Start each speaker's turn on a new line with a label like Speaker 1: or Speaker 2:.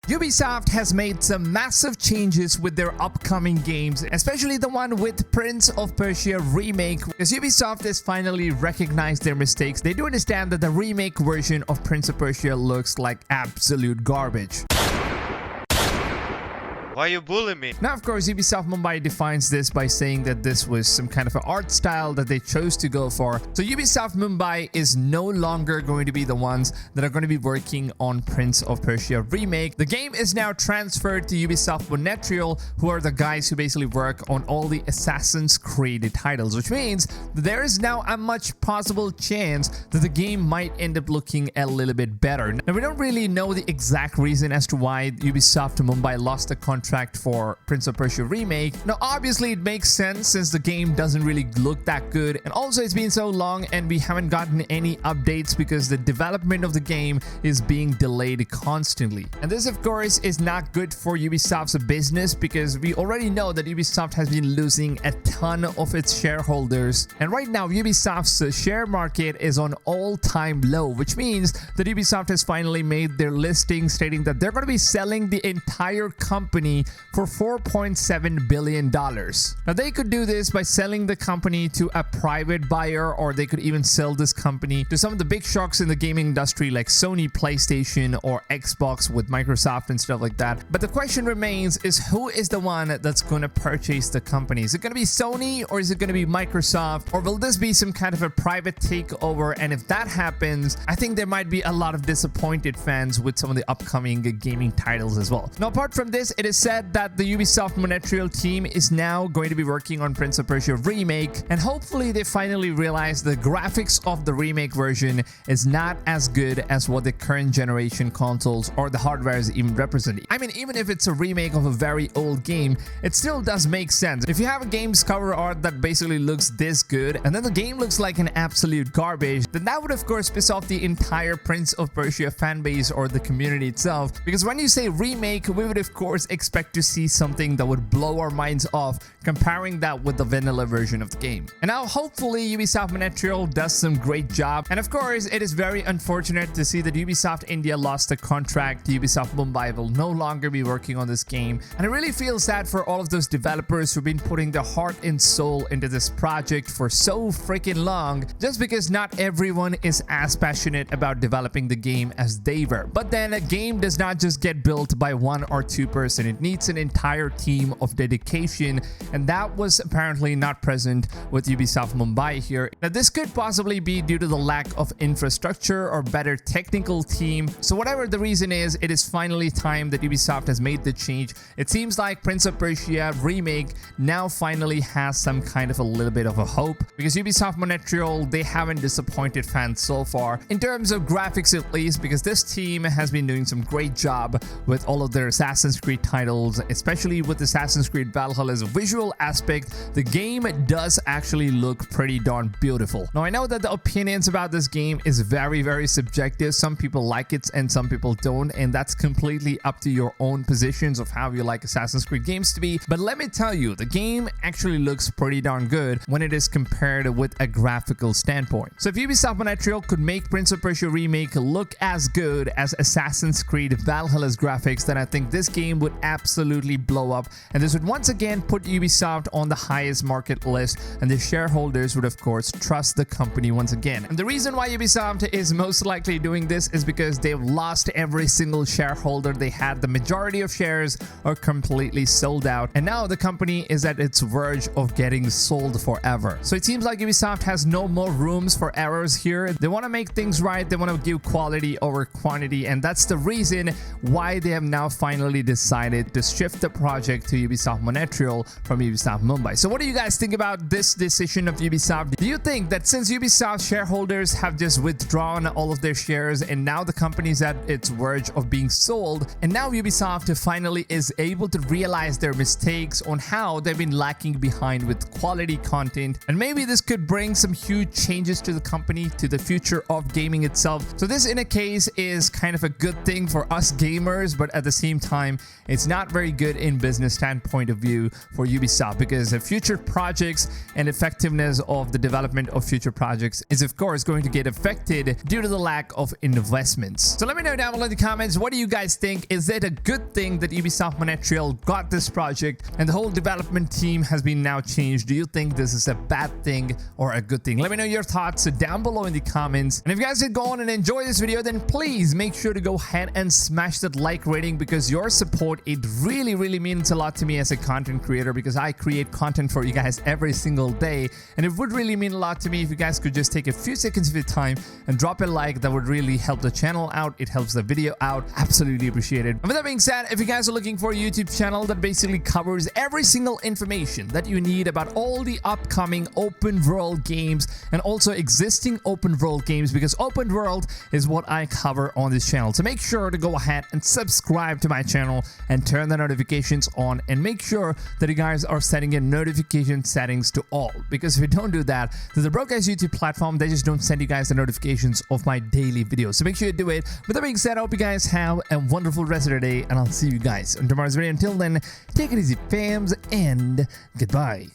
Speaker 1: Ubisoft has made some massive changes with their upcoming games, especially the one with Prince of Persia Remake, because Ubisoft has finally recognized their mistakes. They do understand that the remake version of Prince of Persia looks like absolute garbage.
Speaker 2: Why you bullying me?
Speaker 1: Now, of course, Ubisoft Mumbai defines this by saying that this was some kind of an art style that they chose to go for. So Ubisoft Mumbai is no longer going to be the ones that are going to be working on Prince of Persia Remake. The game is now transferred to Ubisoft Montreal, who are the guys who basically work on all the Assassin's Creed titles, which means that there is now a much possible chance that the game might end up looking a little bit better. Now, we don't really know the exact reason as to why Ubisoft Mumbai lost the contract for Prince of Persia Remake. Now, obviously, it makes sense since the game doesn't really look that good, and also it's been so long and we haven't gotten any updates because the development of the game is being delayed constantly. And this, of course, is not good for Ubisoft's business because we already know that Ubisoft has been losing a ton of its shareholders, and right now Ubisoft's share market is on all-time low, which means that Ubisoft has finally made their listing stating that they're going to be selling the entire company for $4.7 billion. Now, they could do this by selling the company to a private buyer, or they could even sell this company to some of the big sharks in the gaming industry like Sony, PlayStation, or Xbox with Microsoft and stuff like that. But the question remains is who is the one that's going to purchase the company? Is it going to be Sony, or is it going to be Microsoft, or will this be some kind of a private takeover? And if that happens, I think there might be a lot of disappointed fans with some of the upcoming gaming titles as well. Now, apart from this, it is said that the Ubisoft Montreal team is now going to be working on Prince of Persia Remake, and hopefully they finally realize the graphics of the remake version is not as good as what the current generation consoles or the hardware is even representing. I mean, even if it's a remake of a very old game, it still does make sense. If you have a game's cover art that basically looks this good and then the game looks like an absolute garbage, then that would of course piss off the entire Prince of Persia fanbase or the community itself, because when you say remake, we would of course expect to see something that would blow our minds off, comparing that with the vanilla version of the game. And now hopefully Ubisoft Montreal does some great job. And of course, it is very unfortunate to see that Ubisoft India lost the contract. Ubisoft Mumbai will no longer be working on this game, and I really feel sad for all of those developers who've been putting their heart and soul into this project for so freaking long, just because not everyone is as passionate about developing the game as they were. But then a game does not just get built by one or two person. It needs an entire team of dedication, and that was apparently not present with Ubisoft Mumbai here. Now, this could possibly be due to the lack of infrastructure or better technical team. So whatever the reason is, it is finally time that Ubisoft has made the change. It seems like Prince of Persia Remake now finally has some kind of a little bit of a hope, because Ubisoft Montreal, they haven't disappointed fans so far in terms of graphics at least, because this team has been doing some great job with all of their Assassin's Creed titles, especially with Assassin's Creed Valhalla's visual aspect. The game does actually look pretty darn beautiful. Now, I know that the opinions about this game is very subjective. Some people like it and some people don't, and that's completely up to your own positions of how you like Assassin's Creed games to be. But let me tell you, the game actually looks pretty darn good when it is compared with a graphical standpoint. So if Ubisoft Montreal could make Prince of Persia Remake look as good as Assassin's Creed Valhalla's graphics, then I think this game would absolutely blow up, and this would once again put Ubisoft on the highest market list, and the shareholders would of course trust the company once again. And the reason why Ubisoft is most likely doing this is because they've lost every single shareholder they had. The majority of shares are completely sold out, and now the company is at its verge of getting sold forever. So it seems like Ubisoft has no more rooms for errors here. They want to make things right. They want to give quality over quantity, and that's the reason why they have now finally decided to shift the project to Ubisoft Montreal from Ubisoft Mumbai. So what do you guys think about this decision of Ubisoft? Do you think that since Ubisoft shareholders have just withdrawn all of their shares and now the company is at its verge of being sold, and now Ubisoft finally is able to realize their mistakes on how they've been lacking behind with quality content, and maybe this could bring some huge changes to the company, to the future of gaming itself? So this in a case is kind of a good thing for us gamers, but at the same time it's not not very good in business standpoint of view for Ubisoft, because the future projects and effectiveness of the development of future projects is of course going to get affected due to the lack of investments. So let me know down below in the comments, what do you guys think? Is it a good thing that Ubisoft Montreal got this project and the whole development team has been now changed? Do you think this is a bad thing or a good thing? Let me know your thoughts down below in the comments. And if you guys did go on and enjoy this video, then please make sure to go ahead and smash that like rating, because your support, it really means a lot to me as a content creator, because I create content for you guys every single day, and it would really mean a lot to me if you guys could just take a few seconds of your time and drop a like. That would really help the channel out. It helps the video out. Absolutely appreciate it. And with that being said, if you guys are looking for a YouTube channel that basically covers every single information that you need about all the upcoming open world games and also existing open world games, because open world is what I cover on this channel, so make sure to go ahead and subscribe to my channel and turn the notifications on, and make sure that you guys are setting your notification settings to all, because if you don't do that, there's a broke ass YouTube platform, they just don't send you guys the notifications of my daily videos, so make sure you do it. With that being said, I hope you guys have a wonderful rest of your day, and I'll see you guys on tomorrow's video. Until then, take it easy fams, and goodbye.